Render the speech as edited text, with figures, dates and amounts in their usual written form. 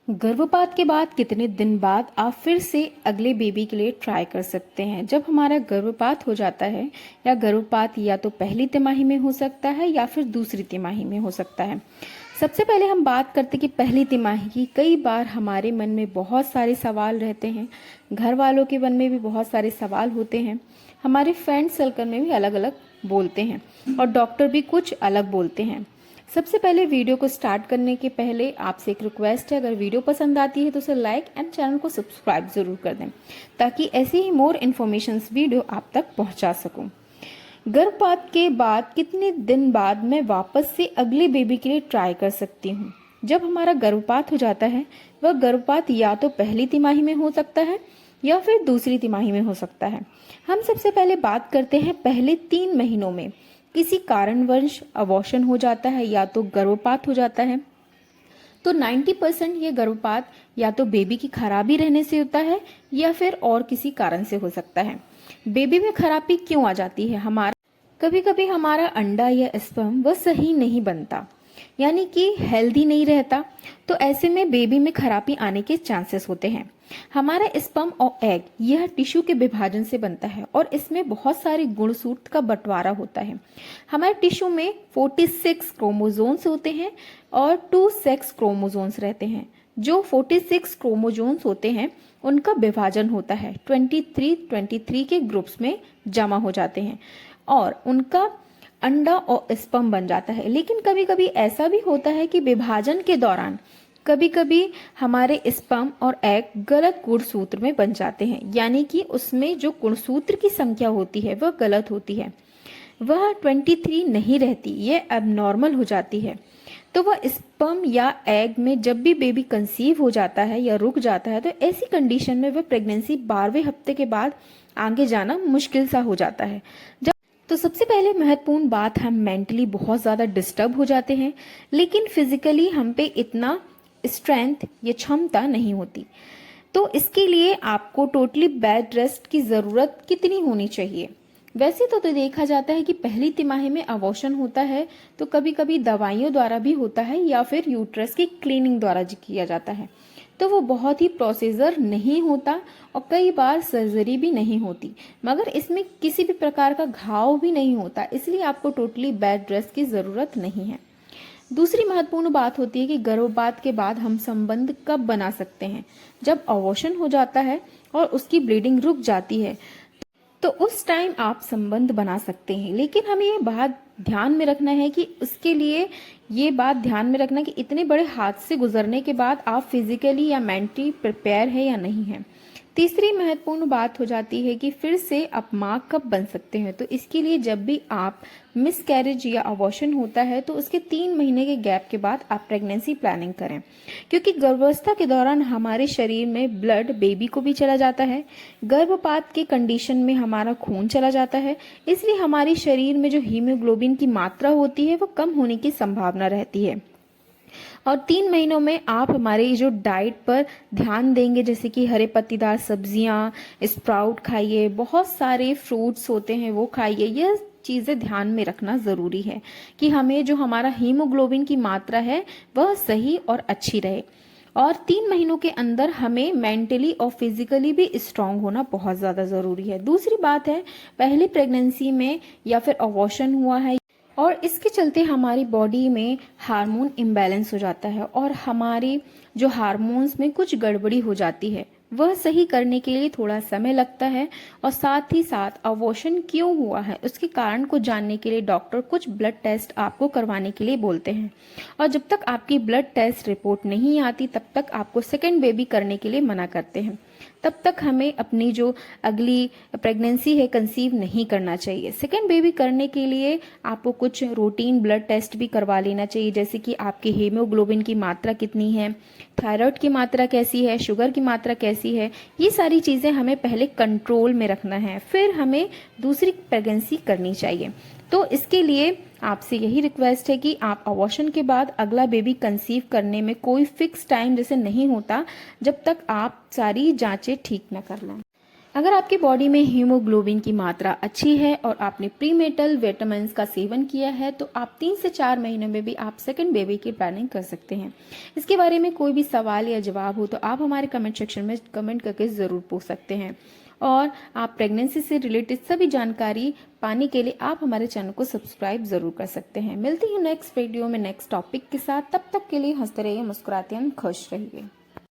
गर्भपात के बाद कितने दिन बाद आप फिर से अगले बेबी के लिए ट्राई कर सकते हैं। जब हमारा गर्भपात हो जाता है या गर्भपात या तो पहली तिमाही में हो सकता है या फिर दूसरी तिमाही में हो सकता है। सबसे पहले हम बात करते कि पहली तिमाही की। कई बार हमारे मन में बहुत सारे सवाल रहते हैं, घर वालों के मन में भी बहुत सारे सवाल होते हैं, हमारे फ्रेंड सर्कल में भी अलग अलग बोलते हैं और डॉक्टर भी कुछ अलग बोलते हैं। सबसे पहले वीडियो को स्टार्ट करने के पहले आपसे एक रिक्वेस्ट है, अगर वीडियो पसंद आती है तो उसे लाइक एंड चैनल को सब्सक्राइब जरूर कर दें ताकि ऐसी ही मोर इन्फॉर्मेशन वीडियो आप तक पहुंचा सकूं। गर्भपात के बाद कितने दिन बाद मैं वापस से अगले बेबी के लिए ट्राई कर सकती हूँ। जब हमारा गर्भपात हो जाता है वह गर्भपात या तो पहली तिमाही में हो सकता है या फिर दूसरी तिमाही में हो सकता है। हम सबसे पहले बात करते हैं पहले 3 महीनों में किसी कारणवश अबॉर्शन हो जाता है या तो गर्भपात हो जाता है तो 90% ये गर्भपात या तो बेबी की खराबी रहने से होता है या फिर और किसी कारण से हो सकता है। बेबी में खराबी क्यों आ जाती है? कभी कभी हमारा अंडा या स्पर्म वह सही नहीं बनता, यानी कि हेल्दी नहीं रहता, तो ऐसे में बेबी में खराबी आने के चांसेस होते हैं। हमारा स्पर्म और एग यह टिश्यू के विभाजन से बनता है और इसमें बहुत सारे गुणसूत्र का बंटवारा होता है। हमारे टिश्यू में 46 क्रोमोसोम्स होते हैं और 2 सेक्स क्रोमोसोम्स रहते हैं। जो 46 क्रोमोसोम्स होते हैं उनका विभाजन होता है 23 के ग्रुप्स में जमा हो जाते हैं और उनका अंडा और स्पर्म बन जाता है। लेकिन कभी कभी ऐसा भी होता है कि विभाजन के दौरान कभी कभी हमारे स्पर्म और एग गलत गुणसूत्र में बन जाते हैं, यानी कि उसमें जो गुणसूत्र की संख्या होती है वह गलत होती है, वह 23 नहीं रहती, ये एबनॉर्मल हो जाती है। तो वह स्पर्म या एग में जब भी बेबी कंसीव हो जाता है या रुक जाता है तो ऐसी कंडीशन में वह प्रेगनेंसी 12वें हफ्ते के बाद आगे जाना मुश्किल सा हो जाता है। तो सबसे पहले महत्वपूर्ण बात, हम मेंटली बहुत ज़्यादा डिस्टर्ब हो जाते हैं लेकिन फिजिकली हम पे इतना स्ट्रेंथ या क्षमता नहीं होती। तो इसके लिए आपको टोटली बेड रेस्ट की ज़रूरत कितनी होनी चाहिए? वैसे तो देखा जाता है कि पहली तिमाही में अबॉर्शन होता है तो कभी कभी दवाइयों द्वारा भी होता है या फिर यूट्रस की क्लीनिंग द्वारा किया जाता है, तो वो बहुत ही प्रोसीजर नहीं होता और कई बार सर्जरी भी नहीं होती, मगर इसमें किसी भी प्रकार का घाव भी नहीं होता, इसलिए आपको टोटली बेड रेस्ट की ज़रूरत नहीं है। दूसरी महत्वपूर्ण बात होती है कि गर्भपात के बाद हम संबंध कब बना सकते हैं? जब अबॉर्शन हो जाता है और उसकी ब्लीडिंग रुक जाती है तो उस टाइम आप संबंध बना सकते हैं। लेकिन हमें ये बात ध्यान में रखना है कि उसके लिए ये बात ध्यान में रखना कि इतने बड़े हादसे से गुजरने के बाद आप फिजिकली या मेंटली प्रिपेयर है या नहीं है। तीसरी महत्वपूर्ण बात हो जाती है कि फिर से आप माँ कब बन सकते हैं। तो इसके लिए जब भी आप मिसकैरेज या अबॉर्शन होता है तो उसके 3 महीने के गैप के बाद आप प्रेगनेंसी प्लानिंग करें, क्योंकि गर्भावस्था के दौरान हमारे शरीर में ब्लड बेबी को भी चला जाता है। गर्भपात के कंडीशन में हमारा खून चला जाता है, इसलिए हमारे शरीर में जो हीमोग्लोबिन की मात्रा होती है वो कम होने की संभावना रहती है। और 3 महीनों में आप हमारे जो डाइट पर ध्यान देंगे, जैसे कि हरे पत्तीदार सब्जियां, स्प्राउट खाइए, बहुत सारे फ्रूट्स होते हैं वो खाइए। यह चीज़ें ध्यान में रखना ज़रूरी है कि हमें जो हमारा हीमोग्लोबिन की मात्रा है वह सही और अच्छी रहे। और 3 महीनों के अंदर हमें मेंटली और फिजिकली भी स्ट्रांग होना बहुत ज़्यादा ज़रूरी है। दूसरी बात है, पहली प्रेगनेंसी में या फिर अबॉर्शन हुआ है और इसके चलते हमारी बॉडी में हार्मोन इम्बैलेंस हो जाता है और हमारी जो हार्मोन्स में कुछ गड़बड़ी हो जाती है, वह सही करने के लिए थोड़ा समय लगता है। और साथ ही साथ अबॉर्शन क्यों हुआ है उसके कारण को जानने के लिए डॉक्टर कुछ ब्लड टेस्ट आपको करवाने के लिए बोलते हैं, और जब तक आपकी ब्लड टेस्ट रिपोर्ट नहीं आती तब तक आपको सेकेंड बेबी करने के लिए मना करते हैं। तब तक हमें अपनी जो अगली प्रेगनेंसी है कंसीव नहीं करना चाहिए। सेकेंड बेबी करने के लिए आपको कुछ रूटीन ब्लड टेस्ट भी करवा लेना चाहिए, जैसे कि आपकी हीमोग्लोबिन की मात्रा कितनी है, थायराइड की मात्रा कैसी है, शुगर की मात्रा कैसी है। ये सारी चीज़ें हमें पहले कंट्रोल में रखना है, फिर हमें दूसरी प्रेगनेंसी करनी चाहिए। तो इसके लिए आपसे यही रिक्वेस्ट है कि आप अबॉर्शन के बाद अगला बेबी कंसीव करने में कोई फिक्स टाइम जैसे नहीं होता जब तक आप सारी जांचें ठीक न कर लें। अगर आपकी बॉडी में हीमोग्लोबिन की मात्रा अच्छी है और आपने प्रीनेटल विटामिन्स का सेवन किया है तो आप 3 से 4 महीनों में भी आप सेकंड बेबी की प्लानिंग कर सकते हैं। इसके बारे में कोई भी सवाल या जवाब हो तो आप हमारे कमेंट सेक्शन में कमेंट करके ज़रूर पूछ सकते हैं। और आप प्रेगनेंसी से रिलेटेड सभी जानकारी पाने के लिए आप हमारे चैनल को सब्सक्राइब ज़रूर कर सकते हैं। मिलती हूँ नेक्स्ट वीडियो में नेक्स्ट टॉपिक के साथ। तब तक के लिए हंसते रहिए, मुस्कुराते हैं, खुश रहिए।